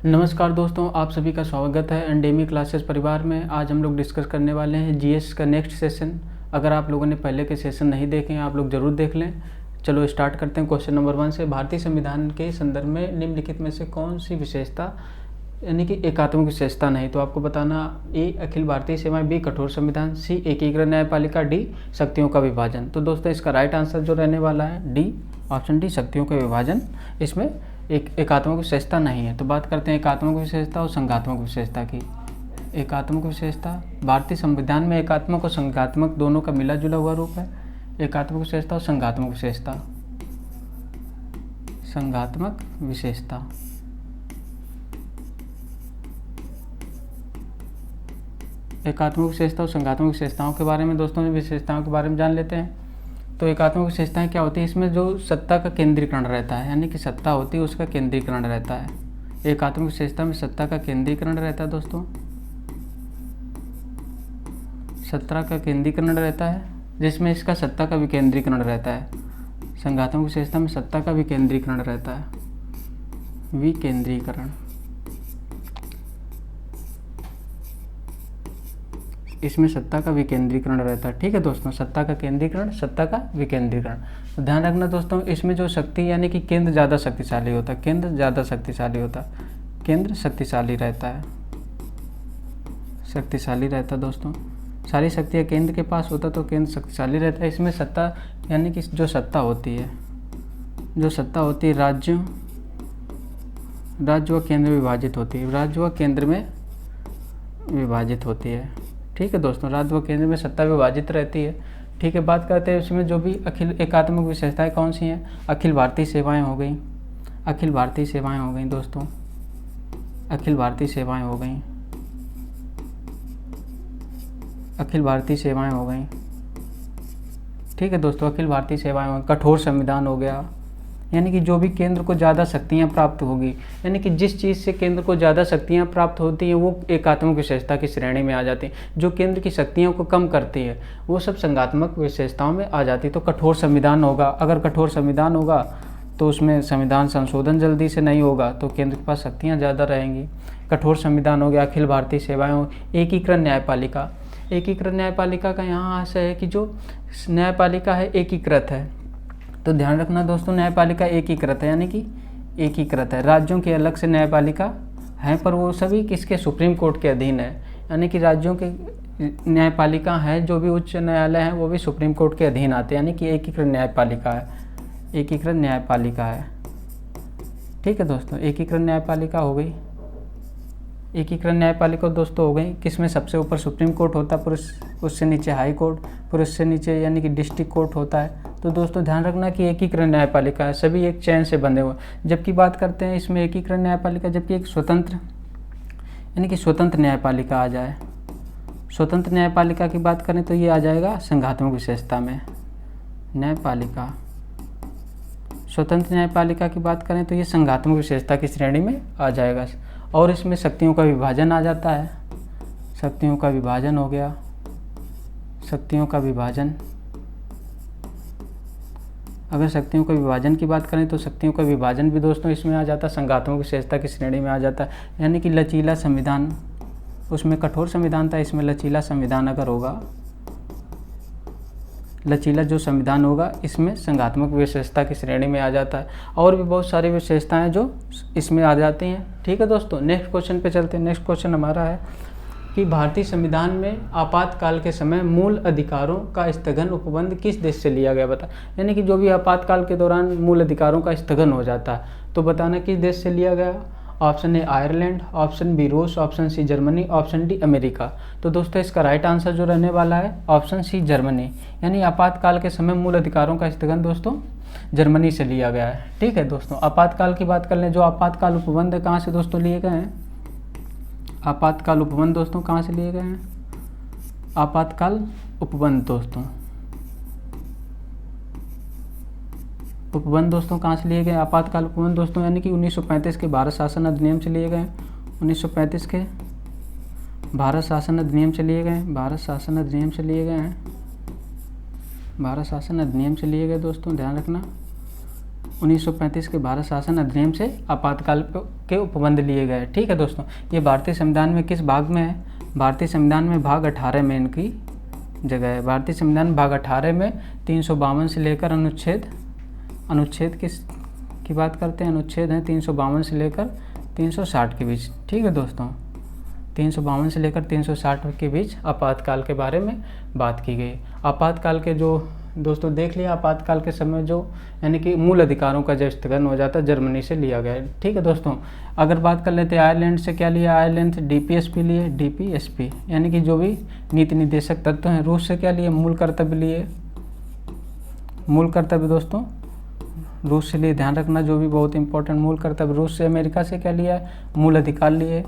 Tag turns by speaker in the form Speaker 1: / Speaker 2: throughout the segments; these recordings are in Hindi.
Speaker 1: नमस्कार दोस्तों, आप सभी का स्वागत है एंडेमी क्लासेस परिवार में। आज हम लोग डिस्कस करने वाले हैं जीएस का नेक्स्ट सेशन। अगर आप लोगों ने पहले के सेशन नहीं देखे हैं, आप लोग ज़रूर देख लें। चलो स्टार्ट करते हैं क्वेश्चन नंबर 1 से। भारतीय संविधान के संदर्भ में निम्नलिखित में से कौन सी विशेषता यानी कि एकात्मक विशेषता नहीं? तो आपको बताना ए अखिल भारतीय सेवाएं, बी कठोर संविधान, सी एकीकृत न्यायपालिका, डी शक्तियों का विभाजन। तो दोस्तों इसका राइट आंसर जो रहने वाला है डी, ऑप्शन डी, शक्तियों का विभाजन। इसमें एक एकात्मक विशेषता नहीं है। तो बात करते हैं एकात्मक विशेषता और संघात्मक विशेषता की। एकात्मक विशेषता, भारतीय संविधान में एकात्मक और संघात्मक दोनों का मिला जुला हुआ रूप है। एकात्मक विशेषता और संघात्मक विशेषता। संघात्मक विशेषता, एकात्मक विशेषता और संघात्मक विशेषताओं के बारे में दोस्तों विशेषताओं के बारे में जान लेते हैं। तो एकात्मक विशेषताएं क्या होती है? इसमें जो सत्ता का केंद्रीकरण रहता है, यानी कि सत्ता होती है उसका केंद्रीकरण रहता है। एकात्मक विशेषता में सत्ता का केंद्रीकरण रहता है दोस्तों, सत्ता का केंद्रीकरण रहता है, जिसमें इसका सत्ता का विकेंद्रीकरण रहता है। संघात्मक विशेषता में सत्ता का विकेंद्रीकरण रहता है, विकेंद्रीकरण। इसमें सत्ता का विकेंद्रीकरण रहता है। ठीक है दोस्तों, सत्ता का केंद्रीकरण, सत्ता का विकेंद्रीकरण। तो ध्यान रखना दोस्तों, इसमें जो शक्ति यानी कि केंद्र ज़्यादा शक्तिशाली होता है, केंद्र ज़्यादा शक्तिशाली होता है, केंद्र शक्तिशाली रहता है, शक्तिशाली रहता है दोस्तों। सारी शक्तियाँ केंद्र के पास होता तो केंद्र शक्तिशाली रहता है। इसमें सत्ता यानी कि जो सत्ता होती है, जो सत्ता होती है राज्य व केंद्र में विभाजित होती है, राज्य व केंद्र में विभाजित होती है। ठीक है दोस्तों, राज्य व केंद्र में सत्ता विभाजित रहती है। ठीक है, बात करते हैं इसमें जो भी अखिल एकात्मक विशेषताएं कौन सी हैं? अखिल भारतीय सेवाएं हो गई, अखिल भारतीय सेवाएं हो गई दोस्तों, अखिल भारतीय सेवाएं हो गई, अखिल भारतीय सेवाएं हो गई। ठीक है दोस्तों, अखिल भारतीय सेवाएं हो गई। कठोर संविधान हो गया, यानी कि जो भी केंद्र को ज़्यादा शक्तियाँ प्राप्त होगी, यानी कि जिस चीज़ से केंद्र को ज़्यादा शक्तियाँ प्राप्त होती हैं वो एकात्मक विशेषता की श्रेणी में आ जाती हैं। जो केंद्र की शक्तियों को कम करती है वो सब संघात्मक विशेषताओं में आ जाती है। तो कठोर संविधान होगा, अगर कठोर संविधान होगा तो उसमें संविधान संशोधन जल्दी से नहीं होगा, तो केंद्र के पास शक्तियाँ ज़्यादा रहेंगी। कठोर संविधान हो गया, अखिल भारतीय सेवाएँ हो। एकीकृत न्यायपालिका, एकीकृत न्यायपालिका का यहाँ आशय है कि जो न्यायपालिका है एकीकृत है। तो ध्यान रखना दोस्तों, न्यायपालिका एकीकृत है, यानी कि एकीकृत है। राज्यों की अलग से न्यायपालिका है, पर वो सभी किसके? सुप्रीम कोर्ट के अधीन है। यानी कि राज्यों के न्यायपालिका है, जो भी उच्च न्यायालय हैं वो भी सुप्रीम कोर्ट के अधीन आते हैं, यानी कि एकीकृत न्यायपालिका है, एकीकृत न्यायपालिका है। ठीक है दोस्तों, एकीकृत न्यायपालिका हो गई। एकीकृत न्यायपालिका दोस्तों हो गई, किसमें सबसे ऊपर सुप्रीम कोर्ट होता है, फिर उससे नीचे हाई कोर्ट, फिर उससे नीचे यानी कि डिस्ट्रिक्ट कोर्ट होता है। तो दोस्तों ध्यान रखना कि एकीकृत न्यायपालिका है, सभी एक चैन से बंधे हुए। जबकि बात करते हैं इसमें एकीकृत न्यायपालिका, जबकि एक स्वतंत्र यानी कि स्वतंत्र न्यायपालिका आ जाए, स्वतंत्र न्यायपालिका की बात करें तो ये आ जाएगा संघात्मक विशेषता में। न्यायपालिका, स्वतंत्र न्यायपालिका की बात करें तो ये संघात्मक विशेषता की श्रेणी में आ जाएगा। और इसमें शक्तियों का विभाजन आ जाता है, शक्तियों का विभाजन हो गया, शक्तियों का विभाजन। अगर शक्तियों का विभाजन की बात करें तो शक्तियों का विभाजन भी दोस्तों इसमें आ जाता है, संघात्मक विशेषता की श्रेणी में आ जाता है। यानी कि लचीला संविधान, उसमें कठोर संविधान था, इसमें लचीला संविधान अगर होगा, लचीला जो संविधान होगा इसमें संघात्मक विशेषता की श्रेणी में आ जाता है। और भी बहुत सारी विशेषताएं जो इसमें आ जाती हैं। ठीक है दोस्तों, नेक्स्ट क्वेश्चन पे चलते हैं। नेक्स्ट क्वेश्चन हमारा है कि भारतीय संविधान में आपातकाल के समय मूल अधिकारों का स्थगन उपबंध किस देश से लिया गया? बता, यानी कि जो भी आपातकाल के दौरान मूल अधिकारों का स्थगन हो जाता है तो बताना किस देश से लिया गया। Option A Ireland, option B रूस, option C Germany, option D America. तो दोस्तों इसका राइट आंसर जो रहने वाला है ऑप्शन सी जर्मनी, यानी आपातकाल के समय मूल अधिकारों का स्थगन दोस्तों जर्मनी से लिया गया है। ठीक है दोस्तों, आपातकाल की बात कर लें, जो आपातकाल उपबंध कहाँ से दोस्तों लिए गए हैं? आपातकाल उपबंध दोस्तों कहाँ से लिए गए हैं? आपातकाल उपबंध दोस्तों, उपबंध दोस्तों कहाँ से लिए गए? आपातकाल उपबंध दोस्तों यानी कि 1935 के भारत शासन अधिनियम से लिए गए। 1935 के भारत शासन अधिनियम से लिए गए, भारत शासन अधिनियम से लिए गए हैं, भारत शासन अधिनियम से लिए गए दोस्तों, ध्यान रखना। 1935 के भारत शासन अधिनियम से आपातकाल के उपबंध लिए गए। ठीक है दोस्तों, ये भारतीय संविधान में किस भाग में है? भारतीय संविधान में भाग 18 में इनकी जगह है। भारतीय संविधान भाग 18 में 352 से लेकर अनुच्छेद की बात करते हैं। अनुच्छेद हैं 352 से लेकर 360 के बीच। ठीक है दोस्तों, 352 से लेकर 360 के बीच आपातकाल के बारे में बात की गई। आपातकाल के जो दोस्तों देख लिया, आपातकाल के समय जो यानी कि मूल अधिकारों का जो स्थगन हो जाता है जर्मनी से लिया गया है। ठीक है दोस्तों, अगर बात कर लेते हैं आयरलैंड से क्या लिया? आयरलैंड से डीपीएसपी लिए, डीपीएसपी यानी कि जो भी नीति निर्देशक तत्व हैं। रूस से क्या लिए? मूल कर्तव्य लिए, मूल कर्तव्य दोस्तों रूस से लिए, ध्यान रखना जो भी बहुत इंपॉर्टेंट मूल कर्तव्य रूस से। अमेरिका से क्या लिया? मूल अधिकार लिए,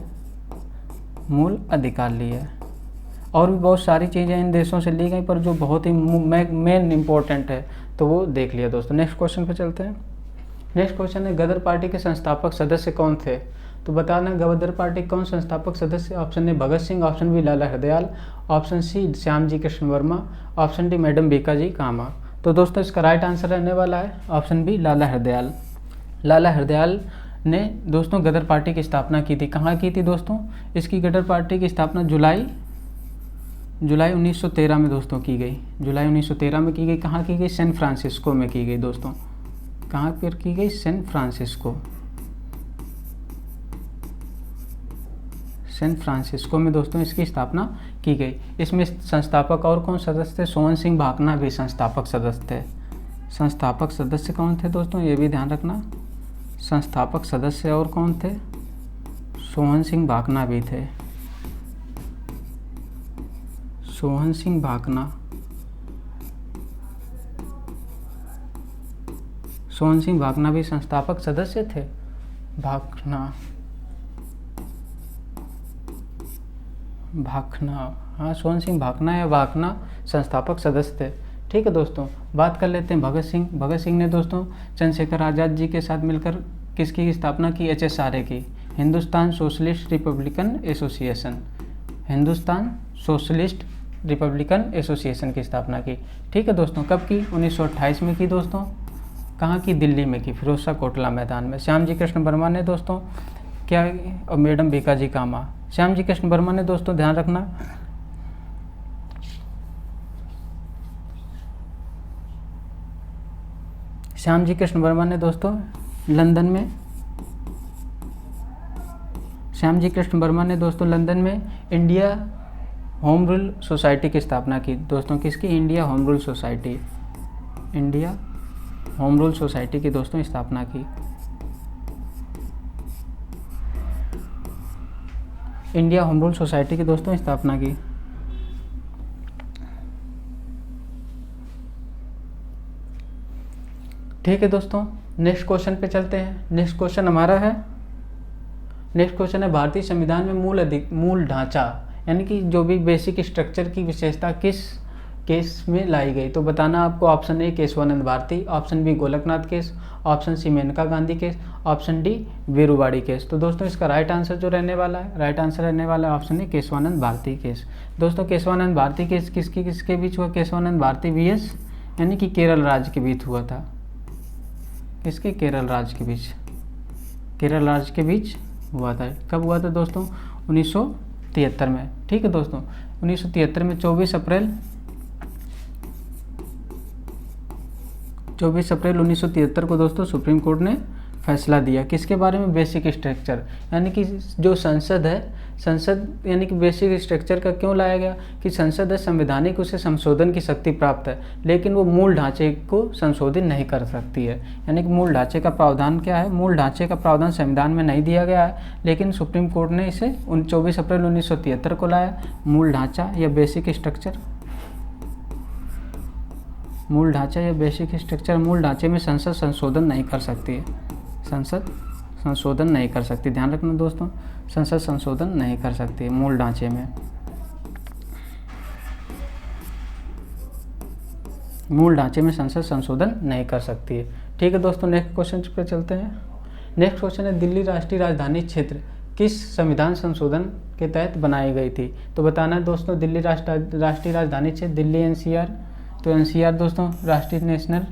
Speaker 1: मूल अधिकार लिए। और भी बहुत सारी चीज़ें इन देशों से ली गई, पर जो बहुत ही मेन इंपॉर्टेंट है तो वो देख लिया दोस्तों। नेक्स्ट क्वेश्चन पे चलते हैं। नेक्स्ट क्वेश्चन है गदर पार्टी के संस्थापक सदस्य कौन थे? तो बताना गदर पार्टी कौन संस्थापक सदस्य? Option A Bhagat Singh, option B Lala Hardayal, option C Shyamji Krishna Varma, option D madam Bhikaji Cama. तो दोस्तों इसका राइट आंसर रहने वाला है ऑप्शन बी लाला हरदयाल। लाला हरदयाल ने दोस्तों गदर पार्टी की स्थापना की थी। कहाँ की थी दोस्तों? इसकी गदर पार्टी की स्थापना जुलाई 1913 में दोस्तों की गई। जुलाई 1913 में की गई। कहाँ की गई? सैन फ्रांसिस्को में की गई दोस्तों। कहाँ पर की गई? San Francisco. सैन फ्रांसिस्को में दोस्तों इसकी स्थापना की गई। इसमें संस्थापक और कौन सदस्य थे? सोहन सिंह भाकना भी संस्थापक सदस्य थे। संस्थापक सदस्य कौन थे दोस्तों? ये भी ध्यान रखना। संस्थापक सदस्य और कौन थे? सोहन सिंह भाकना भी थे। सोहन सिंह भाकना, सोहन सिंह भाकना भी संस्थापक सदस्य थे। भाकना, हाँ सोहन सिंह भाकना या भाकना संस्थापक सदस्य थे। ठीक है दोस्तों, बात कर लेते हैं भगत सिंह। भगत सिंह ने दोस्तों चंद्रशेखर आज़ाद जी के साथ मिलकर किसकी स्थापना की? HSRA की, Hindustan socialist Republican association. Hindustan socialist Republican association की स्थापना की। ठीक है दोस्तों, कब की? 1928 में की दोस्तों। कहाँ की? दिल्ली में की, फिरोज शाह कोटला मैदान में। श्यामजी कृष्ण वर्मा ने दोस्तों क्या, और मैडम भीकाजी कामा। श्यामजी कृष्ण वर्मा ने दोस्तों ध्यान रखना श्यामजी कृष्ण वर्मा ने दोस्तों लंदन में, श्यामजी कृष्ण वर्मा ने दोस्तों लंदन में इंडिया होम रूल सोसाइटी की स्थापना की दोस्तों। किसकी? India home rule society. India home rule society की दोस्तों स्थापना की। इंडिया होम रूल सोसाइटी की दोस्तों स्थापना की। ठीक है दोस्तों, नेक्स्ट क्वेश्चन पे चलते हैं। नेक्स्ट क्वेश्चन हमारा है, नेक्स्ट क्वेश्चन है भारतीय संविधान में मूल ढांचा यानी कि जो भी बेसिक स्ट्रक्चर की विशेषता किस केस में लाई गई? तो बताना आपको option A Keshavananda Bharati, option B Golaknath case, option C Maneka Gandhi case, option D वीरूवाड़ी केस। तो दोस्तों इसका राइट आंसर जो रहने वाला है, राइट आंसर रहने वाला है option A Keshavananda Bharati case. दोस्तों केशवानंद भारती केस किसके बीच हुआ? केशवानंद भारती वीएस यानी कि केरल राज्य के बीच हुआ था। किसके? केरल राज्य के बीच, केरल राज्य के बीच हुआ था। कब हुआ था दोस्तों? 1973 में। ठीक है दोस्तों, 1973 में 24 अप्रैल 1973 को दोस्तों सुप्रीम कोर्ट ने फैसला दिया। किसके बारे में? बेसिक स्ट्रक्चर यानी कि जो संसद है, संसद यानी कि बेसिक स्ट्रक्चर का क्यों लाया गया कि संसद है संवैधानिक, उसे संशोधन की शक्ति प्राप्त है, लेकिन वो मूल ढांचे को संशोधित नहीं कर सकती है। यानी कि मूल ढांचे का प्रावधान क्या है? मूल ढांचे का प्रावधान संविधान में नहीं दिया गया है, लेकिन सुप्रीम कोर्ट ने इसे 24 अप्रैल 1973 को लाया। मूल ढांचा या बेसिक स्ट्रक्चर, मूल ढांचा या बेसिक स्ट्रक्चर, मूल ढांचे में संसद संशोधन नहीं कर सकती है। संसद संशोधन नहीं कर सकती, ध्यान रखना दोस्तों, संसद संशोधन नहीं कर सकती है मूल ढांचे में। मूल ढांचे में संसद संशोधन नहीं कर सकती है। ठीक है दोस्तों, नेक्स्ट क्वेश्चन पे चलते हैं। नेक्स्ट क्वेश्चन है दिल्ली राष्ट्रीय राजधानी क्षेत्र किस संविधान संशोधन के तहत बनाई गई थी? तो बताना है दोस्तों दिल्ली राष्ट्रीय राजधानी क्षेत्र, दिल्ली एनसीआर। तो एनसीआर दोस्तों राष्ट्रीय नेशनल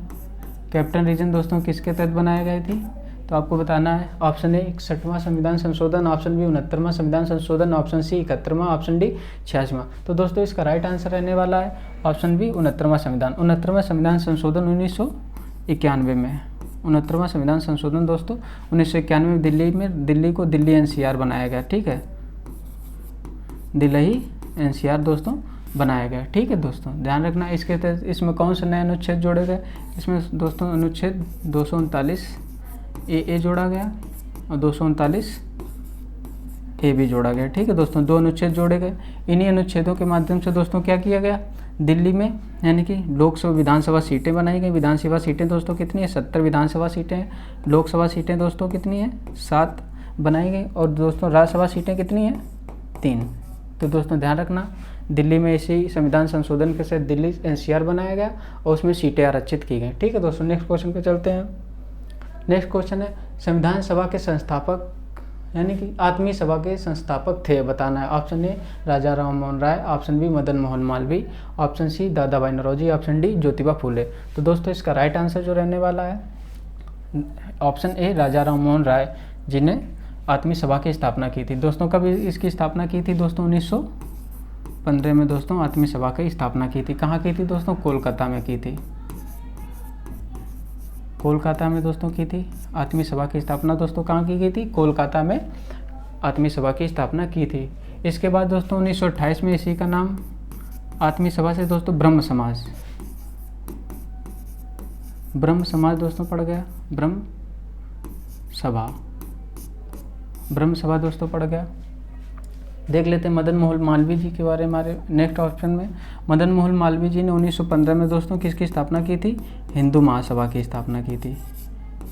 Speaker 1: कैप्टन रीजन दोस्तों किसके तहत बनाई गई थी? तो आपको बताना है ऑप्शन ए 61वां संविधान संशोधन, ऑप्शन बी 69वां संविधान संशोधन, ऑप्शन सी 71वां, ऑप्शन डी 86वां। तो दोस्तों इसका राइट आंसर रहने वाला है ऑप्शन बी 69वां संविधान। 69वां संविधान संशोधन 1991 में, 69वां संविधान संशोधन दोस्तों 1991 में दिल्ली को दिल्ली एनसीआर बनाया गया। ठीक है, दिल्ली एनसीआर दोस्तों बनाया गया। ठीक है दोस्तों, ध्यान रखना इसके तहत इसमें कौन से नए अनुच्छेद जोड़े गए? इसमें दोस्तों अनुच्छेद 239 ए जोड़ा गया और 239 ए भी जोड़ा गया। ठीक है दोस्तों, 2 अनुच्छेद जोड़े गए। इन्हीं अनुच्छेदों के माध्यम से दोस्तों क्या किया गया? दिल्ली में यानी कि लोकसभा विधानसभा सीटें बनाई गई। विधानसभा सीटें दोस्तों कितनी है? 70 विधानसभा सीटें हैं। लोकसभा सीटें दोस्तों कितनी है? 7 बनाई गई। और दोस्तों राज्यसभा सीटें कितनी हैं? 3। तो दोस्तों ध्यान रखना दिल्ली में इसी संविधान संशोधन के साथ दिल्ली एनसीआर बनाया गया और उसमें सीटें आरक्षित की गई। ठीक है दोस्तों, नेक्स्ट क्वेश्चन पे चलते हैं। नेक्स्ट क्वेश्चन है संविधान सभा के संस्थापक यानी कि आत्मीय सभा के संस्थापक थे, बताना है। Option A Raja Ram Mohan Roy, option B Madan Mohan Malaviya, option C Dada Bhai Naoroji, option D Jyotiba Phule. तो दोस्तों इसका राइट आंसर जो रहने वाला है ऑप्शन ए राजा राम मोहन राय, जिन्हें आत्मीय सभा की स्थापना की थी। दोस्तों कब इसकी स्थापना की थी? दोस्तों 1915 में दोस्तों आत्मीय सभा की स्थापना की थी। कहाँ की थी दोस्तों? कोलकाता में की थी। कोलकाता में दोस्तों की थी आत्मीय सभा की स्थापना। दोस्तों कहाँ की गई थी? कोलकाता में आत्मीय सभा की स्थापना की थी। इसके बाद दोस्तों 1928 में इसी का नाम आत्मीय सभा से दोस्तों ब्रह्म समाज दोस्तों पड़ गया। ब्रह्म सभा दोस्तों पड़ गया। देख लेते हैं मदन मोहन मालवीय जी के बारे में हमारे नेक्स्ट ऑप्शन में। मदन मोहन मालवीय जी ने 1915 में दोस्तों किसकी स्थापना की थी? हिंदू महासभा की स्थापना की थी।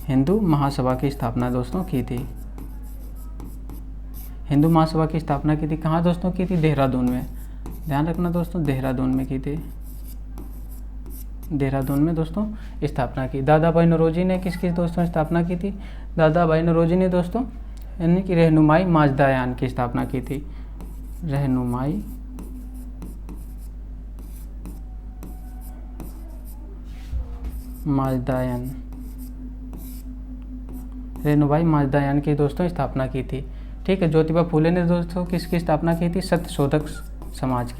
Speaker 1: हिंदू महासभा की स्थापना दोस्तों की थी। हिंदू महासभा की स्थापना की थी। कहाँ दोस्तों की थी? देहरादून में। ध्यान रखना दोस्तों, देहरादून में की थी। देहरादून में दोस्तों स्थापना की। दादा भाई नौरोजी ने किसकी दोस्तों स्थापना की थी? दादा भाई नौरोजी ने दोस्तों यानी कि रहनुमाई माजदायान की स्थापना की थी। रहनुमाई माजदायान की दोस्तों स्थापना की थी। ठीक है, ज्योतिबा फूले ने दोस्तों किसकी स्थापना की थी? सत्यशोधक समाज।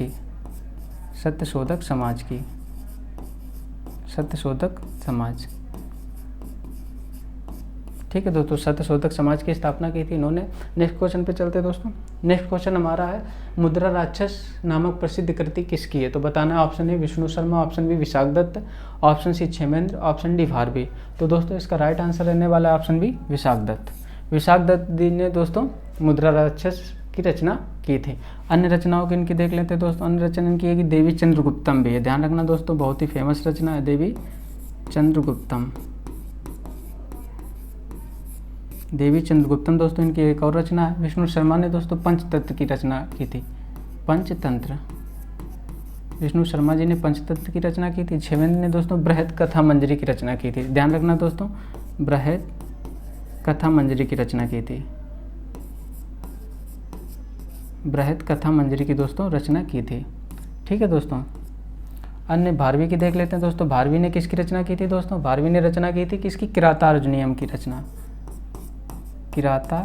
Speaker 1: ठीक है दोस्तों, सत्यशोधक समाज की स्थापना की थी इन्होंने। नेक्स्ट क्वेश्चन पे चलते हैं दोस्तों। नेक्स्ट क्वेश्चन हमारा है मुद्रा राक्षस नामक प्रसिद्ध कृति किसकी है? तो बताना है option A Vishnu Sharma, option B Vishakha Datta, option C Kshemendra, option D Bharavi. तो दोस्तों इसका राइट आंसर रहने वाला है ऑप्शन बी विशाख दत्त। विशाख दत्त जी ने दोस्तों मुद्रा राक्षस की रचना की थी। अन्य रचनाओं की इनकी देख लेते हैं दोस्तों। अन्य रचना इनकी है कि देवी चंद्रगुप्तम भी है। ध्यान रखना दोस्तों, बहुत ही फेमस रचना है देवी चंद्रगुप्तम दोस्तों इनकी एक और रचना है। विष्णु शर्मा ने दोस्तों पंचतंत्र की रचना की थी। पंचतंत्र, विष्णु शर्मा जी ने पंचतंत्र की रचना की थी। क्षेमेंद्र ने दोस्तों बृहद कथा मंजरी की रचना की थी। ध्यान रखना दोस्तों, बृहद कथा मंजरी की रचना की थी। बृहद कथा मंजरी की दोस्तों रचना की थी। ठीक है दोस्तों, अन्य भारवी की देख लेते हैं दोस्तों। भारवी ने किसकी रचना की थी दोस्तों? भारवी ने रचना की थी किसकी? किराता अर्जुनियम की रचना। किराता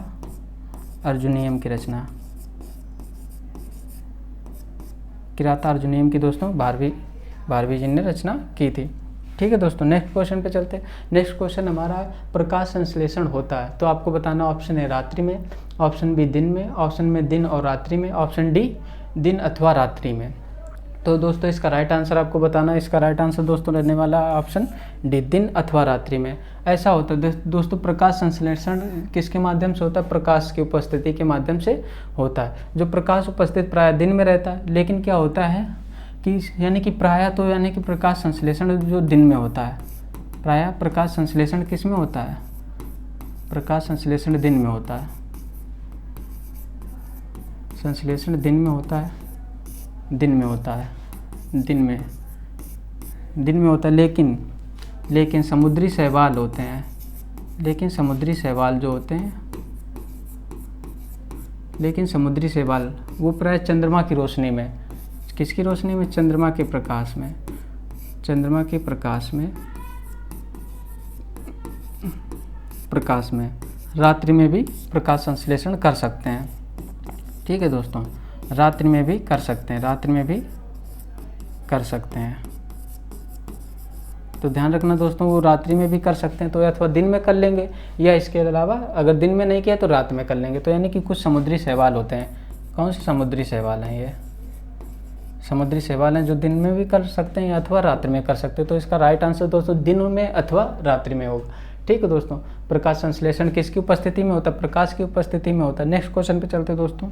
Speaker 1: अर्जुनियम की दोस्तों भारवी जी ने रचना की थी। ठीक है दोस्तों, नेक्स्ट क्वेश्चन पे चलते हैं। नेक्स्ट क्वेश्चन हमारा है प्रकाश संश्लेषण होता है। तो आपको बताना ऑप्शन ए रात्रि में, ऑप्शन बी दिन में, ऑप्शन में दिन और रात्रि में, ऑप्शन डी दिन अथवा रात्रि में। तो दोस्तों इसका राइट आंसर आपको बताना है। इसका राइट आंसर दोस्तों रहने वाला है ऑप्शन डी दिन अथवा रात्रि में। ऐसा होता है दोस्तों, प्रकाश संश्लेषण किसके माध्यम से होता है? प्रकाश की उपस्थिति के माध्यम से होता है। जो प्रकाश उपस्थित प्रायः दिन में रहता है, लेकिन क्या होता है कि यानी कि प्रायः तो यानी कि प्रकाश संश्लेषण जो दिन में होता है, प्रायः प्रकाश संश्लेषण किस में होता है? प्रकाश संश्लेषण दिन में होता है। संश्लेषण दिन में होता है, दिन में होता है, लेकिन समुद्री शैवाल होते हैं। लेकिन समुद्री शैवाल जो होते हैं, वो प्राय चंद्रमा की रोशनी में, किसकी रोशनी में? चंद्रमा के प्रकाश में प्रकाश में, रात्रि में भी प्रकाश संश्लेषण कर सकते हैं। ठीक है दोस्तों, रात्रि में भी कर सकते हैं, रात्रि में भी कर सकते हैं। तो ध्यान रखना दोस्तों, वो रात्रि में भी कर सकते हैं तो अथवा दिन में कर लेंगे, या इसके अलावा अगर दिन में नहीं किया तो रात में कर लेंगे। तो यानी कि कुछ समुद्री शैवाल होते हैं। कौन से समुद्री शैवाल हैं? ये समुद्री शैवाल हैं जो दिन में भी कर सकते हैं अथवा रात्रि में कर सकते हैं। तो इसका राइट आंसर दोस्तों दिन में अथवा रात्रि में होगा। ठीक है दोस्तों, प्रकाश संश्लेषण किसकी उपस्थिति में होता है? प्रकाश की उपस्थिति में होता है। नेक्स्ट क्वेश्चन पे चलते हैं दोस्तों।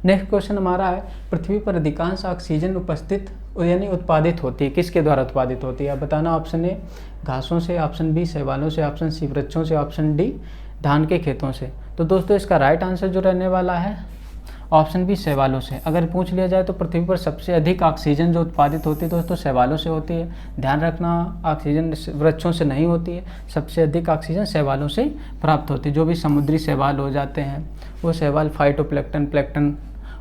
Speaker 1: नेक्स्ट क्वेश्चन हमारा है, पृथ्वी पर अधिकांश ऑक्सीजन उपस्थित यानी उत्पादित होती है, किसके द्वारा उत्पादित होती है? अब बताना। ऑप्शन ए घासों से, ऑप्शन बी शैवालों से, ऑप्शन सी वृक्षों से, ऑप्शन डी धान के खेतों से। तो दोस्तों इसका राइट आंसर जो रहने वाला है ऑप्शन बी शैवालों से। अगर पूछ लिया जाए तो पृथ्वी पर सबसे अधिक ऑक्सीजन जो उत्पादित होती है दोस्तों शैवालों से होती है। ध्यान रखना, ऑक्सीजन वृक्षों से नहीं होती है, सबसे अधिक ऑक्सीजन शैवालों से प्राप्त होती है। जो भी समुद्री शैवाल हो जाते हैं वो शैवाल फाइटोप्लैंक्टन, प्लैंक्टन,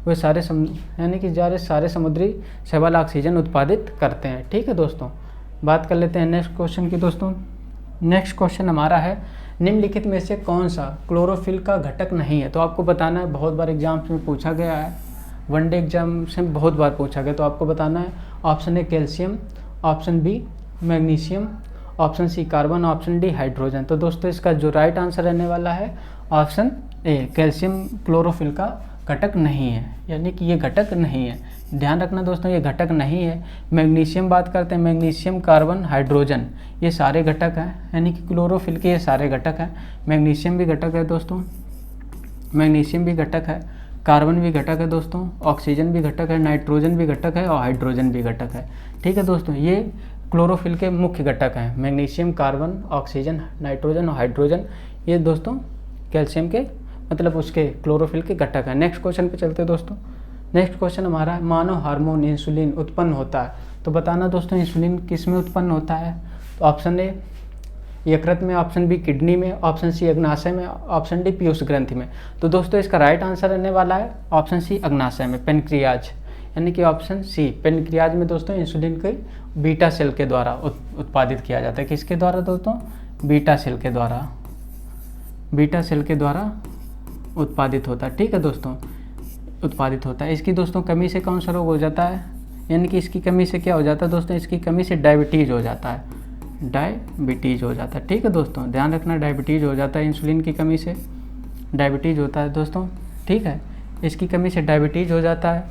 Speaker 1: वे सारे यानी कि सारे समुद्री शैवाल ऑक्सीजन उत्पादित करते हैं। ठीक है दोस्तों, बात कर लेते हैं नेक्स्ट क्वेश्चन की दोस्तों। नेक्स्ट क्वेश्चन हमारा है, निम्नलिखित में से कौन सा क्लोरोफिल का घटक नहीं है? तो आपको बताना है, बहुत बार एग्जाम्स में पूछा गया है, वनडे एग्जाम से बहुत बार पूछा गया। तो आपको बताना है option A calcium, option B magnesium, option C carbon, option D hydrogen. तो दोस्तों इसका जो राइट आंसर रहने वाला है ऑप्शन ए कैल्शियम क्लोरोफिल का घटक नहीं है, यानी कि ये घटक नहीं है। ध्यान रखना दोस्तों, ये घटक नहीं है। मैग्नीशियम बात करते हैं, मैग्नीशियम, कार्बन, हाइड्रोजन, ये सारे घटक हैं, यानी कि क्लोरोफिल के ये सारे घटक हैं। मैग्नीशियम भी घटक है दोस्तों, मैग्नीशियम भी घटक है, कार्बन भी घटक है दोस्तों, ऑक्सीजन भी घटक है, नाइट्रोजन भी घटक है और हाइड्रोजन भी घटक है। ठीक है दोस्तों, ये क्लोरोफिल के मुख्य घटक हैं। मैग्नीशियम, कार्बन, ऑक्सीजन, नाइट्रोजन और हाइड्रोजन, ये दोस्तों कैल्शियम के मतलब उसके क्लोरोफिल के घटक है। नेक्स्ट क्वेश्चन पे चलते हैं दोस्तों। नेक्स्ट क्वेश्चन हमारा है, मानव हार्मोन इंसुलिन उत्पन्न होता है। तो बताना दोस्तों इंसुलिन किस में उत्पन्न होता है? तो ऑप्शन ए यकृत में, ऑप्शन बी किडनी में, ऑप्शन सी अग्नाशय में, ऑप्शन डी पीयूष ग्रंथि में। तो दोस्तों इसका राइट आंसर रहने वाला है ऑप्शन सी अग्नाशय में, पेनक्रियाज, यानी कि ऑप्शन सी पेनक्रियाज में दोस्तों इंसुलिन के बीटा सेल के द्वारा उत्पादित किया जाता है। किसके द्वारा दोस्तों? बीटा सेल के द्वारा, बीटा सेल के द्वारा उत्पादित होता है। ठीक है दोस्तों, उत्पादित होता है। इसकी दोस्तों कमी से कौन सा रोग हो जाता है? यानी कि इसकी कमी से क्या हो जाता है दोस्तों? इसकी कमी से डायबिटीज़ हो जाता है, डायबिटीज़ हो जाता है। ठीक है दोस्तों, ध्यान रखना, डायबिटीज़ हो जाता है इंसुलिन की कमी से, डायबिटीज़ होता है दोस्तों। ठीक है, इसकी कमी से डायबिटीज़ हो जाता है।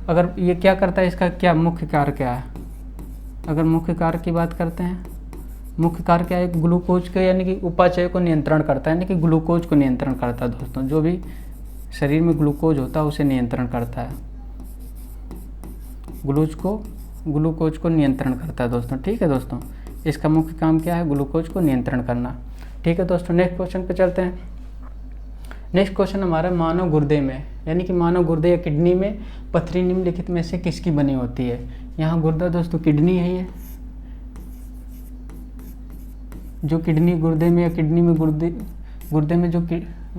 Speaker 1: अगर ये क्या करता है, इसका क्या मुख्य कार्य क्या है? अगर मुख्य कार्य की बात करते हैं, मुख्य कार्य क्या है? ग्लूकोज के यानी कि उपापचय को नियंत्रण करता है, यानी कि ग्लूकोज को नियंत्रण करता है दोस्तों। जो भी शरीर में ग्लूकोज होता है उसे नियंत्रण करता है, ग्लूकोज को नियंत्रण करता है दोस्तों। ठीक है दोस्तों, इसका मुख्य काम क्या है? ग्लूकोज को नियंत्रण करना। ठीक है दोस्तों, नेक्स्ट क्वेश्चन पे चलते हैं। नेक्स्ट क्वेश्चन हमारा मानव गुर्दे में, यानी कि मानव गुर्दे या किडनी में पथरी निम्नलिखित में से किसकी बनी होती है? यहाँ गुर्दा दोस्तों किडनी है, ये जो किडनी गुर्दे में या किडनी में गुर्दे में जो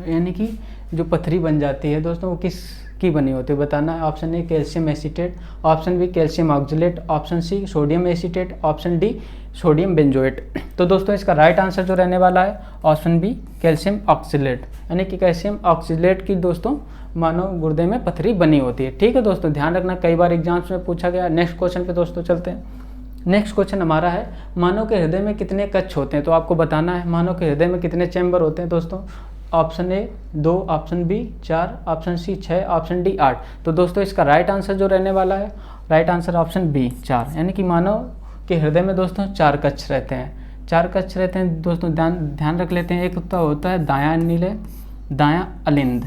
Speaker 1: यानी कि जो पथरी बन जाती है दोस्तों वो किस की बनी होती है? बताना है। Option A calcium acetate, option B calcium oxalate, option C sodium acetate, option D sodium benzoate. तो दोस्तों इसका राइट आंसर जो रहने वाला है ऑप्शन बी कैल्शियम ऑक्जेलेट, यानी कि कैल्शियम ऑक्जेलेट की दोस्तों मानव गुर्दे में पथरी बनी होती है। ठीक है दोस्तों, ध्यान रखना, कई बार एग्जाम्स में पूछा गया। नेक्स्ट क्वेश्चन पे दोस्तों चलते हैं। नेक्स्ट क्वेश्चन हमारा है, मानव के हृदय में कितने कक्ष होते हैं? तो आपको बताना है मानव के हृदय में कितने चैम्बर होते हैं दोस्तों। Option A 2, option B 4, option C 6, option D 8। तो दोस्तों इसका राइट आंसर जो रहने वाला है, राइट आंसर ऑप्शन बी 4, यानी कि मानव के हृदय में दोस्तों 4 कक्ष रहते हैं। 4 कक्ष रहते हैं दोस्तों, ध्यान रख लेते हैं। एक होता है दायां निलय, दायां अलिंद,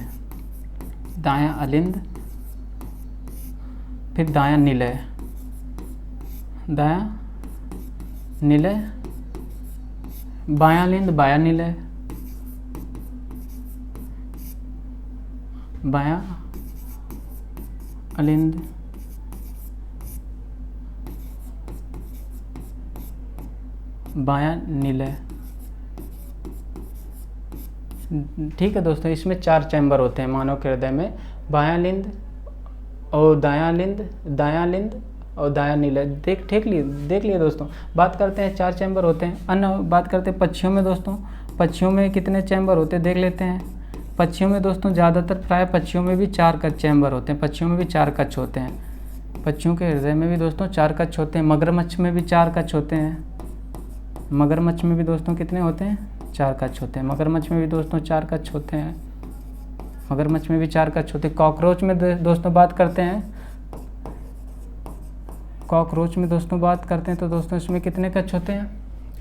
Speaker 1: दायां अलिंद, फिर दायां निलय, दायां निलय, बायां अलिंद, बायां निलय, बायां अलिंद, बायां निलय। ठीक है दोस्तों, इसमें 4 चैम्बर होते हैं मानव के हृदय में, बायां अलिंद और दायां अलिंद, दायां अलिंद और दायां निलय। देख लिए दोस्तों। बात करते हैं 4 चैम्बर होते हैं। अन्य बात करते हैं पक्षियों में दोस्तों, पक्षियों में कितने चैम्बर होते हैं देख लेते हैं। पक्षियों में दोस्तों ज़्यादातर प्राय पक्षियों में भी 4 कक्ष चैम्बर होते हैं, पक्षियों में भी 4 कक्ष होते हैं। पक्षियों के हृदय में भी दोस्तों 4 कक्ष होते हैं। मगरमच्छ में भी 4 कक्ष होते हैं। मगरमच्छ में भी दोस्तों कितने होते हैं? 4 कक्ष होते हैं। मगरमच्छ में भी दोस्तों 4 कक्ष होते हैं। मगरमच्छ में भी 4 कक्ष होते हैं। कॉकरोच में दोस्तों बात करते हैं, कॉकरोच में दोस्तों बात करते हैं तो दोस्तों इसमें कितने कक्ष होते हैं?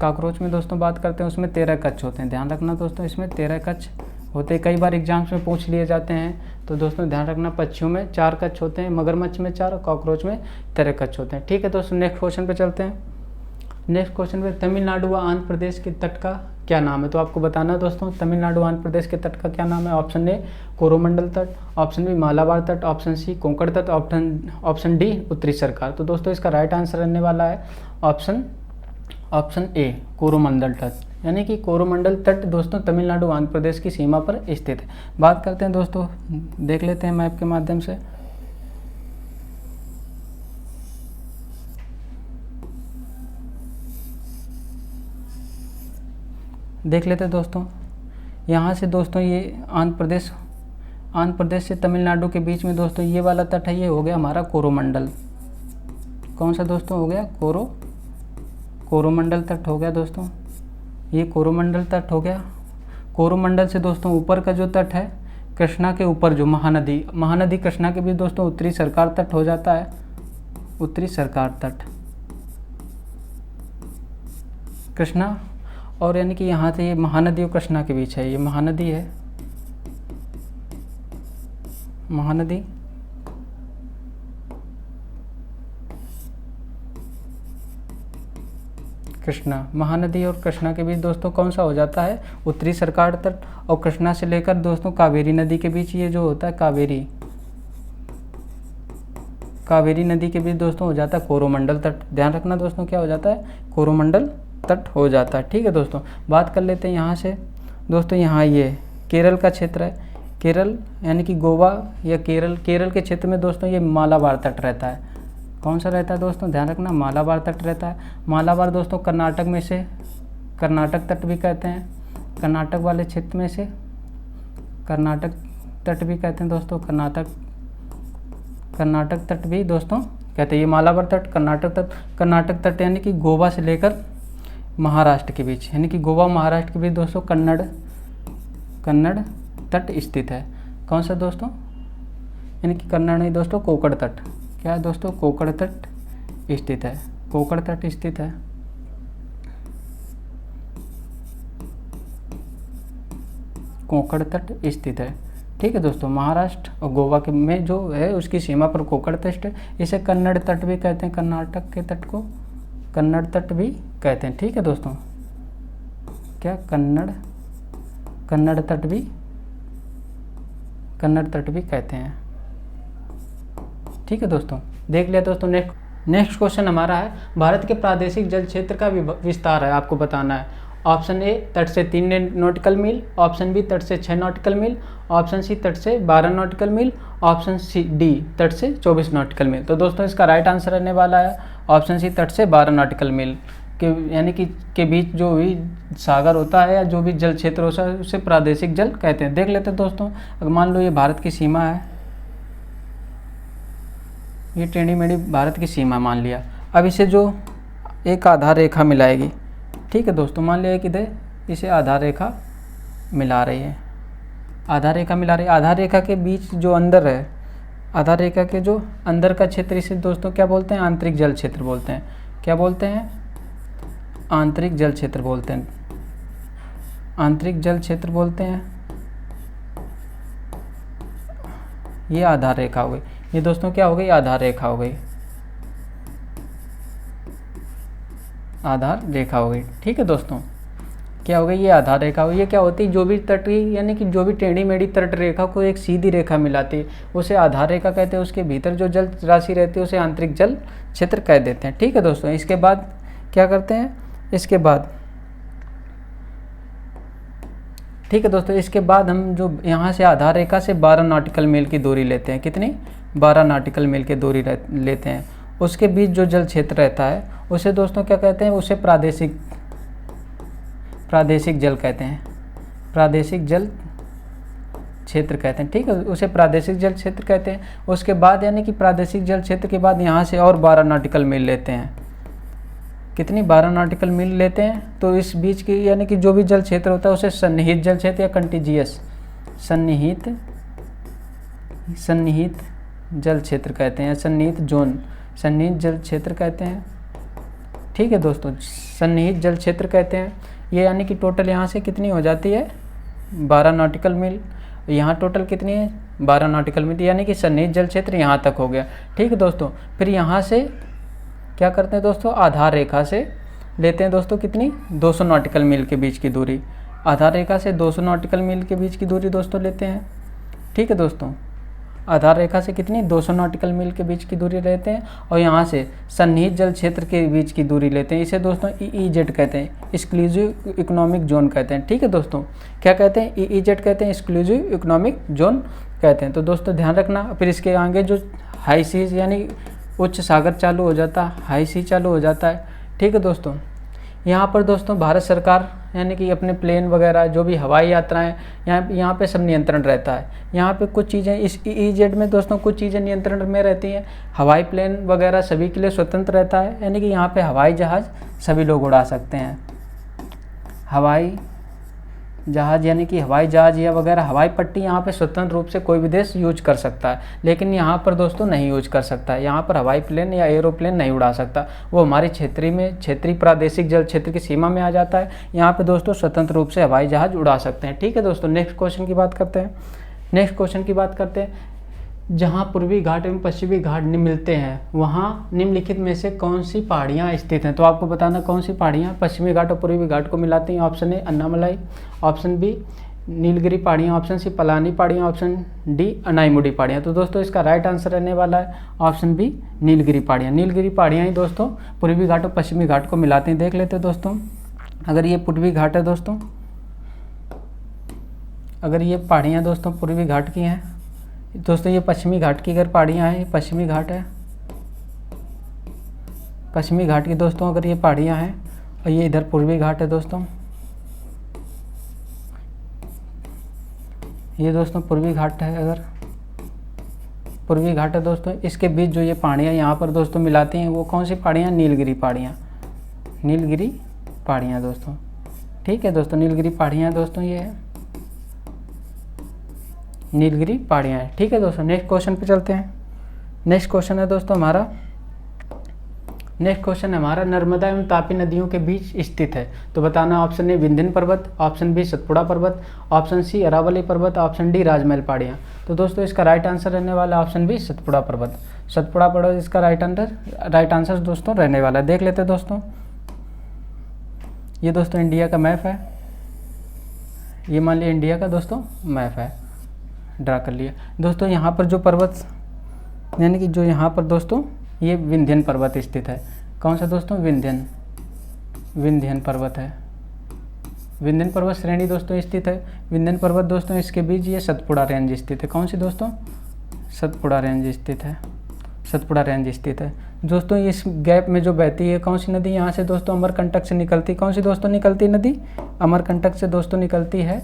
Speaker 1: कॉकरोच में दोस्तों बात करते हैं उसमें 13 कक्ष होते हैं। ध्यान रखना दोस्तों, इसमें 13 कक्ष होते हैं। कई बार एग्जाम्स में पूछ लिए जाते हैं, तो दोस्तों ध्यान रखना पक्षियों में 4 कक्ष होते हैं, मगरमच्छ में 4 और कॉकरोच में 13 कक्ष होते हैं। ठीक है दोस्तों, नेक्स्ट क्वेश्चन पे चलते हैं। नेक्स्ट क्वेश्चन पे तमिलनाडु व आंध्र प्रदेश के तट का क्या नाम है? तो आपको बताना है दोस्तों तमिलनाडु आंध्र प्रदेश के तट का क्या नाम है। ऑप्शन ए कोरोमंडल तट, ऑप्शन बी मालाबार तट, ऑप्शन सी कोंकण तट, ऑप्शन डी उत्तरी सरकार। तो दोस्तों इसका राइट आंसर रहने वाला है ऑप्शन ए कोरोमंडल तट, यानी कि कोरोमंडल तट दोस्तों तमिलनाडु आंध्र प्रदेश की सीमा पर स्थित है। बात करते हैं दोस्तों, देख लेते हैं मैप के माध्यम से। देख लेते हैं दोस्तों, यहाँ से दोस्तों ये आंध्र प्रदेश से तमिलनाडु के बीच में दोस्तों ये वाला तट है, ये हो गया हमारा कोरोमंडल। कौन सा दोस्तों हो गया? कोरोमंडल तट हो गया दोस्तों, ये कोरोमंडल तट हो गया। कोरोमंडल से दोस्तों ऊपर का जो तट है कृष्णा के ऊपर जो महानदी कृष्णा के बीच दोस्तों उत्तरी सरकार तट हो जाता है, उत्तरी सरकार तट कृष्णा। और यानी कि यहाँ से ये महानदी और कृष्णा के बीच है, ये महानदी है, महानदी कृष्णा, महानदी और कृष्णा के बीच दोस्तों कौन सा हो जाता है? उत्तरी सरकार तट। और कृष्णा से लेकर दोस्तों कावेरी नदी के बीच ये जो होता है कावेरी नदी के बीच दोस्तों हो जाता है कोरोमंडल तट। ध्यान रखना दोस्तों क्या हो जाता है? कोरोमंडल तट हो जाता है। ठीक है दोस्तों, बात कर लेते हैं यहाँ से दोस्तों, यहाँ ये केरल का क्षेत्र है, केरल यानी कि गोवा या केरल के क्षेत्र में दोस्तों ये मालाबार तट रहता है। कौन सा रहता है दोस्तों? ध्यान रखना मालाबार तट रहता है। मालाबार दोस्तों कर्नाटक में से कर्नाटक तट भी कहते हैं, कर्नाटक वाले क्षेत्र में से कर्नाटक तट भी कहते हैं दोस्तों, कर्नाटक तट भी दोस्तों कहते हैं। ये मालाबार तट कर्नाटक तट यानी कि गोवा से लेकर महाराष्ट्र के बीच, यानी कि गोवा महाराष्ट्र के बीच दोस्तों कन्नड़ तट स्थित है। कौन सा दोस्तों? यानी कि कन्नड़ नहीं दोस्तों, कोंकण तट। क्या है दोस्तों? कोंकण तट स्थित है, कोंकण तट स्थित है। कोंकण तट स्थित है। ठीक है दोस्तों, महाराष्ट्र और गोवा के में जो है उसकी सीमा पर कोंकण तट है। इसे कन्नड़ तट भी कहते हैं, कर्नाटक के तट को कन्नड़ तट भी कहते हैं। ठीक है दोस्तों, क्या कन्नड़ तट भी कहते हैं। ठीक है दोस्तों, देख लिया दोस्तों। नेक्स्ट क्वेश्चन हमारा है भारत के प्रादेशिक जल क्षेत्र का विस्तार है, आपको बताना है। ऑप्शन ए तट से 3 नॉटिकल मील, ऑप्शन बी तट से 6 नॉटिकल मील, ऑप्शन सी तट से 12 नॉटिकल मील, ऑप्शन सी डी तट से 24 नॉटिकल मील। तो दोस्तों इसका राइट आंसर रहने वाला है ऑप्शन सी तट से 12 नॉटिकल मील के, यानी कि के बीच जो भी सागर होता है या जो भी जल क्षेत्र होता है उसे प्रादेशिक जल कहते हैं। देख लेते हैं दोस्तों, अगर मान लो ये भारत की सीमा है, ये टेढ़ी मेढ़ी भारत की सीमा मान लिया। अब इसे जो एक आधार रेखा मिलाएगी, ठीक है दोस्तों, मान लिया कि इधर इसे आधार रेखा मिला रही है, आधार रेखा मिला रही है। आधार रेखा के बीच जो अंदर है, आधार रेखा के जो अंदर का क्षेत्र, इसे दोस्तों क्या बोलते हैं? आंतरिक जल क्षेत्र बोलते हैं। क्या बोलते हैं? आंतरिक जल क्षेत्र बोलते हैं, आंतरिक जल क्षेत्र बोलते हैं। ये आधार रेखा हो गई, ये दोस्तों क्या हो गई? आधार रेखा हो गई, आधार रेखा हो गई। ठीक है दोस्तों, क्या हो गई? ये आधार रेखा हो गई। ये क्या होती है? जो भी तटीय यानी कि जो भी टेढ़ी मेढ़ी तट रेखा को एक सीधी रेखा मिलाती है उसे आधार रेखा कहते हैं। उसके भीतर जो जल राशि रहती है उसे आंतरिक जल क्षेत्र कह देते हैं। ठीक है दोस्तों, इसके बाद क्या करते हैं? इसके बाद ठीक है दोस्तों, इसके बाद हम जो यहाँ से आधार रेखा से 12 नॉटिकल मील की दूरी लेते हैं। कितनी? 12 नॉटिकल मील की दूरी लेते हैं। उसके बीच जो जल क्षेत्र रहता है उसे दोस्तों क्या कहते हैं? उसे प्रादेशिक जल कहते हैं, प्रादेशिक जल क्षेत्र कहते हैं, ठीक है, उसे प्रादेशिक जल क्षेत्र कहते हैं। उसके बाद यानी कि प्रादेशिक जल क्षेत्र के बाद यहाँ से और 12 नॉटिकल मील लेते हैं। कितनी? 12 नॉटिकल मील लेते हैं। तो इस बीच की यानी कि जो भी जल क्षेत्र होता है उसे सन्निहित जल क्षेत्र या कंटिजियस सन्निहित जल क्षेत्र कहते हैं, सन्निहित जोन, सन्निहित जल क्षेत्र कहते हैं। ठीक है दोस्तों, सन्निहित जल क्षेत्र कहते हैं। ये यानी कि टोटल यहाँ से कितनी हो जाती है? 12 नॉटिकल मील। यहाँ टोटल कितनी है? 12 नॉटिकल मील, यानी कि सन्निहित जल क्षेत्र यहाँ तक हो गया। ठीक है दोस्तों, फिर यहाँ से क्या करते हैं दोस्तों? आधार रेखा से लेते हैं दोस्तों कितनी? 200 नॉटिकल मील के बीच की दूरी। आधार रेखा से 200 नॉटिकल मील के बीच की दूरी दोस्तों लेते हैं। ठीक है दोस्तों, आधार रेखा से कितनी? 200 नॉटिकल मील के बीच की दूरी लेते हैं और यहाँ से सन्निहित जल क्षेत्र के बीच की दूरी लेते हैं। इसे दोस्तों EEZ कहते हैं, एक्सक्लूसिव इकोनॉमिक जोन कहते हैं। ठीक है दोस्तों, क्या कहते हैं? EEZ कहते हैं, एक्सक्लूसिव इकोनॉमिक जोन कहते हैं। तो दोस्तों ध्यान रखना। फिर इसके आगे जो हाई सीज यानी उच्च सागर चालू हो जाता है, हाई सी चालू हो जाता है। ठीक है दोस्तों, यहाँ पर दोस्तों भारत सरकार यानी कि अपने प्लेन वगैरह जो भी हवाई यात्राएं यहाँ पे सब नियंत्रण रहता है। यहाँ पे कुछ चीज़ें इस EEZ में दोस्तों कुछ चीज़ें नियंत्रण में रहती हैं। हवाई प्लेन वगैरह सभी के लिए स्वतंत्र रहता है, यानी कि यहाँ पे हवाई जहाज़ सभी लोग उड़ा सकते हैं। हवाई जहाज़ यानी कि हवाई जहाज़ या वगैरह हवाई पट्टी यहाँ पे स्वतंत्र रूप से कोई भी देश यूज कर सकता है, लेकिन यहाँ पर दोस्तों नहीं यूज कर सकता है। यहाँ पर हवाई प्लेन या एरोप्लेन नहीं उड़ा सकता, वो हमारी क्षेत्रीय प्रादेशिक जल क्षेत्र की सीमा में आ जाता है। यहाँ पे दोस्तों स्वतंत्र रूप से हवाई जहाज़ उड़ा सकते हैं। ठीक है दोस्तों, नेक्स्ट क्वेश्चन की बात करते हैं। जहाँ पूर्वी घाट एवं पश्चिमी घाट मिलते हैं वहाँ निम्नलिखित में से कौन सी पहाड़ियाँ स्थित हैं? तो आपको बताना कौन सी पहाड़ियाँ पश्चिमी घाट और पूर्वी घाट को मिलाती हैं। Option A Anamalai, option B Nilgiri पहाड़ियाँ, ऑप्शन सी पलानी पहाड़ियाँ, ऑप्शन डी अनाईमुडी पहाड़ियाँ। तो दोस्तों इसका राइट आंसर रहने वाला है ऑप्शन बी नीलगिरी पहाड़ियाँ। नीलगिरी पहाड़ियाँ ही दोस्तों पूर्वी घाट और पश्चिमी घाट को मिलाती हैं। देख लेते हैं दोस्तों, अगर ये पूर्वी घाट है दोस्तों, अगर ये पहाड़ियाँ दोस्तों पूर्वी घाट की हैं, दोस्तों ये पश्चिमी घाट की अगर पहाड़ियाँ हैं, पश्चिमी घाट है, पश्चिमी घाट की दोस्तों अगर ये पहाड़ियाँ हैं और ये इधर पूर्वी घाट है दोस्तों, ये दोस्तों पूर्वी घाट है, अगर पूर्वी घाट है दोस्तों, इसके बीच जो ये पहाड़ियाँ यहाँ पर दोस्तों मिलाती हैं वो कौन सी पहाड़ियाँ? नीलगिरी पहाड़ियाँ, नीलगिरी पहाड़ियाँ दोस्तों। ठीक है दोस्तों, नीलगिरी पहाड़ियाँ दोस्तों ये है, नीलगिरी पहाड़ियाँ हैं। ठीक है दोस्तों, नेक्स्ट क्वेश्चन पे चलते हैं। नेक्स्ट क्वेश्चन है दोस्तों हमारा नर्मदा एवं तापी नदियों के बीच स्थित है। तो बताना ऑप्शन ए विंध्यन पर्वत, ऑप्शन बी सतपुड़ा पर्वत, ऑप्शन सी अरावली पर्वत, ऑप्शन डी राजमहल पहाड़ियाँ। तो दोस्तों इसका राइट आंसर रहने वाला ऑप्शन बी सतपुड़ा पर्वत। सतपुड़ा पर्वत इसका राइट आंसर दोस्तों रहने वाला है। देख लेते हैं दोस्तों, ये दोस्तों इंडिया का मैप है, ये मान लिया इंडिया का दोस्तों मैप है, ड्रा कर लिया दोस्तों। यहाँ पर जो पर्वत यानी कि जो यहाँ पर दोस्तों ये विंध्यन पर्वत स्थित है। कौन सा दोस्तों? विंध्यन पर्वत है, विंध्यन पर्वत श्रेणी दोस्तों स्थित है। विंध्यन पर्वत दोस्तों इसके बीच ये सतपुड़ा रेंज स्थित है। कौन सी दोस्तों? सतपुड़ा रेंज स्थित है, सतपुड़ा रेंज स्थित है दोस्तों। इस गैप में जो बहती है कौन सी नदी? यहाँ से दोस्तों अमरकंटक से निकलती, कौन सी दोस्तों निकलती नदी? अमरकंटक से दोस्तों निकलती है,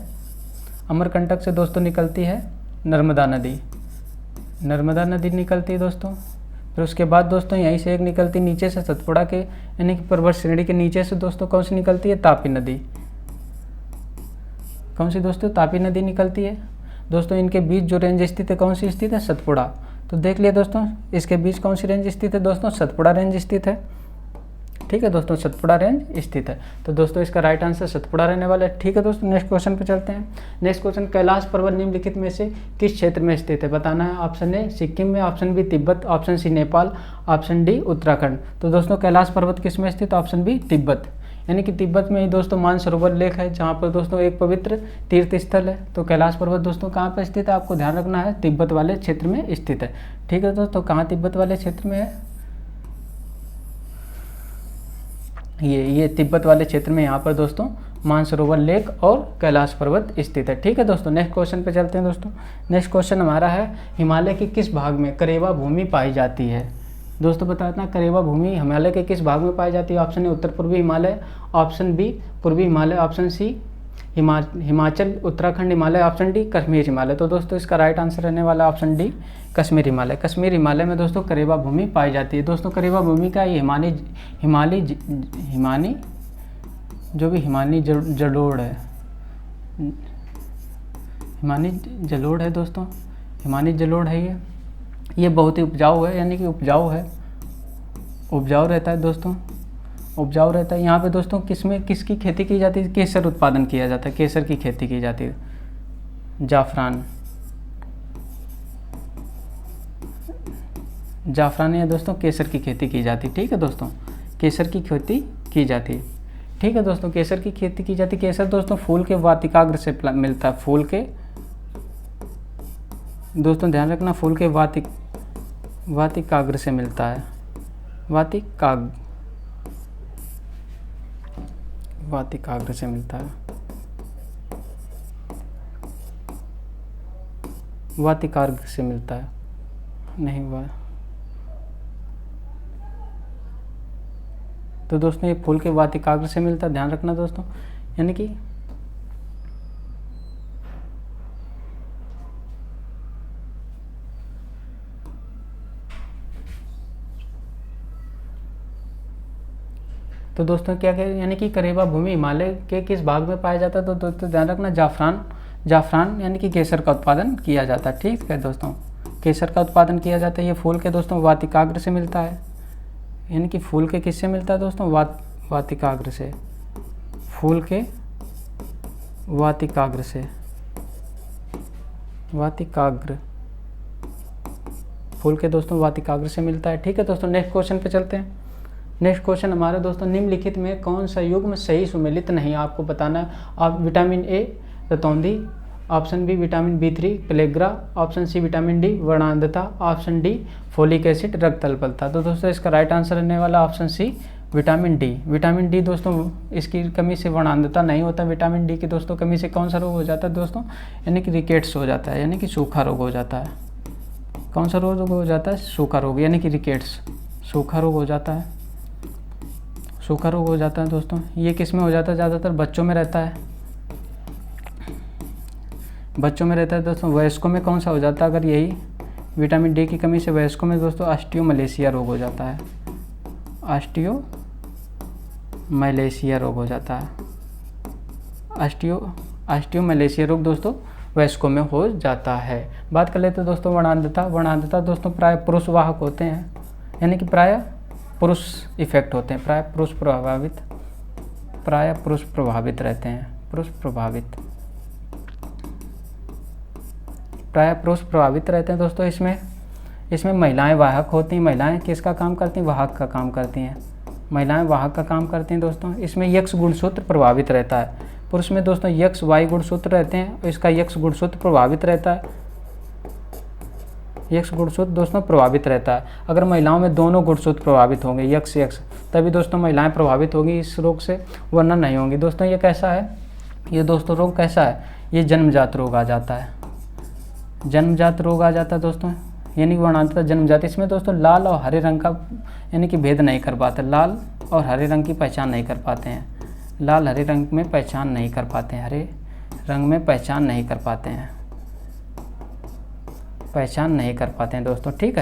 Speaker 1: अमरकंटक से दोस्तों निकलती है नर्मदा नदी, नर्मदा नदी निकलती है दोस्तों। फिर उसके बाद दोस्तों यहीं से एक निकलती नीचे से सतपुड़ा के यानी कि पर्वत श्रेणी के नीचे से दोस्तों कौन सी निकलती है? तापी नदी। कौन सी दोस्तों? तापी नदी निकलती है दोस्तों। इनके बीच जो रेंज स्थित है कौन सी स्थित है? सतपुड़ा। तो देख लिया दोस्तों, इसके बीच कौन सी रेंज स्थित है दोस्तों? सतपुड़ा रेंज स्थित है। ठीक है दोस्तों, सतपुड़ा रेंज स्थित है। तो दोस्तों इसका राइट आंसर सतपुड़ा रहने वाला है। ठीक है दोस्तों, नेक्स्ट क्वेश्चन पे चलते हैं। नेक्स्ट क्वेश्चन, कैलाश पर्वत निम्नलिखित में से किस क्षेत्र में स्थित है? बताना है। ऑप्शन ए सिक्किम में, option B Tibet, option C Nepal, option D Uttarakhand. तो दोस्तों कैलाश पर्वत किस में स्थित? ऑप्शन बी तिब्बत, यानी कि तिब्बत में ही दोस्तों मानसरोवर लेक है, जहाँ पर दोस्तों एक पवित्र तीर्थ स्थल है। तो कैलाश पर्वत दोस्तों कहाँ पर स्थित है? आपको ध्यान रखना है, तिब्बत वाले क्षेत्र में स्थित है। ठीक है दोस्तों, कहाँ तिब्बत वाले क्षेत्र में है? ये तिब्बत वाले क्षेत्र में यहाँ पर दोस्तों मानसरोवर लेक और कैलाश पर्वत स्थित है। ठीक है दोस्तों, नेक्स्ट क्वेश्चन पे चलते हैं दोस्तों। नेक्स्ट क्वेश्चन हमारा है, हिमालय के किस भाग में करेवा भूमि पाई जाती है? दोस्तों बताना, करेवा भूमि हिमालय के किस भाग में पाई जाती है? ऑप्शन ए उत्तर पूर्वी हिमालय, ऑप्शन बी पूर्वी Himalaya, option C Himachal Uttarakhand Himalaya, option D Kashmir Himalaya. तो दोस्तों इसका राइट आंसर रहने वाला ऑप्शन डी कश्मीर हिमालय। कश्मीर हिमालय में दोस्तों करेवा भूमि पाई जाती है। दोस्तों करेवा भूमि का ये हिमानी जो भी हिमानी जलोढ़ है, हिमानी जलोढ़ है दोस्तों, हिमानी जलोढ़ है ये बहुत ही उपजाऊ है, यानी कि उपजाऊ रहता है दोस्तों, उपजाऊ रहता है। यहाँ पे दोस्तों किसकी खेती की जाती है? केसर उत्पादन किया जाता है, केसर की खेती की जाती है। जाफरान या दोस्तों केसर की खेती की जाती है। ठीक है दोस्तों, केसर की खेती की जाती है। ठीक है दोस्तों, केसर की खेती की जाती है। केसर दोस्तों फूल के वातिकाग्र से मिलता है, फूल के दोस्तों ध्यान रखना, फूल के वातिकाग्र से मिलता है, वातिकाग्र से मिलता है, वातिकाग्र से मिलता है, नहीं तो दोस्तों ये फूल के वातिकाग्र से मिलता है, ध्यान रखना दोस्तों। यानी कि तो दोस्तों क्या कह, यानी कि करेवा भूमि हिमालय के किस भाग में पाया जाता है? तो दोस्तों ध्यान रखना, जाफरान यानी कि केसर का उत्पादन किया जाता है। ठीक है दोस्तों, केसर का उत्पादन किया जाता है। ये फूल के दोस्तों वातिकाग्र से मिलता है, यानी कि फूल के किससे मिलता है दोस्तों? वातिकाग्र से, फूल के वातिकाग्र से, फूल के दोस्तों वातिकाग्र से मिलता है। ठीक है दोस्तों, नेक्स्ट क्वेश्चन पे चलते हैं। नेक्स्ट क्वेश्चन हमारे दोस्तों, निम्नलिखित में कौन सा युग्म सही सुमेलित नहीं? आपको बताना है। आप विटामिन ए रतौंधी, option B vitamin B3 pellagra, option C vitamin D वर्णांधता, ऑप्शन डी फोलिक एसिड रक्त अल्पलता। तो दोस्तों इसका राइट आंसर रहने वाला option C vitamin D. Vitamin D दोस्तों इसकी कमी से वर्णांधता नहीं होता। विटामिन डी की दोस्तों कमी से कौन सा रोग हो जाता है दोस्तों? यानी कि रिकेट्स हो जाता है, यानी कि सूखा रोग हो जाता है। कौन सा रोग हो जाता है? सूखा रोग, यानी कि रिकेट्स, सूखा रोग हो जाता है, सूखा रोग हो जाता है दोस्तों। ये किस में हो जाता है? ज़्यादातर बच्चों में रहता है, बच्चों में रहता है दोस्तों। वयस्कों में कौन सा हो जाता है? अगर यही विटामिन डी की कमी से वयस्कों में दोस्तों ऑस्टियोमलेशिया रोग हो जाता है, ऑस्टियोमलेशिया रोग हो जाता है। ऑस्टियोमलेशिया रोग दोस्तों वयस्कों में हो जाता है। बात कर लेते हैं दोस्तों वर्णांधता। वर्णांधता दोस्तों प्राय पुरुष वाहक होते हैं, यानी कि प्राय पुरुष इफेक्ट होते हैं, प्राय पुरुष प्रभावित रहते हैं, प्राय पुरुष प्रभावित रहते हैं दोस्तों। इसमें महिलाएं वाहक होती हैं। महिलाएं किसका काम करती हैं? वाहक का काम करती हैं, महिलाएं वाहक का काम करती हैं दोस्तों। इसमें यक्ष गुणसूत्र प्रभावित रहता है। पुरुष में दोस्तों यक्ष वाई गुणसूत्र रहते हैं, इसका यक्ष गुणसूत्र प्रभावित रहता है, यक्ष गुणसूत्र दोस्तों प्रभावित रहता है। अगर महिलाओं में दोनों गुणसूत्र प्रभावित होंगे, यक्ष तभी दोस्तों महिलाएं प्रभावित होंगी इस रोग से, वरना नहीं होंगी। दोस्तों ये कैसा है? ये दोस्तों रोग कैसा है? ये जन्मजात रोग आ जाता है, जन्मजात रोग आ जाता है दोस्तों, यानी वर्णांधता जन्मजात। इसमें दोस्तों लाल और हरे रंग का यानी कि भेद नहीं कर पाते, लाल और हरे रंग की पहचान नहीं कर पाते हैं, लाल हरे रंग में पहचान नहीं कर पाते हैं, हरे रंग में पहचान नहीं कर पाते हैं, दोस्तों। ठीक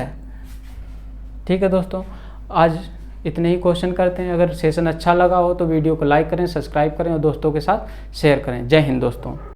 Speaker 1: है दोस्तों, आज इतने ही क्वेश्चन करते हैं। अगर सेशन अच्छा लगा हो तो वीडियो को लाइक करें, सब्सक्राइब करें और दोस्तों के साथ शेयर करें। जय हिंद दोस्तों।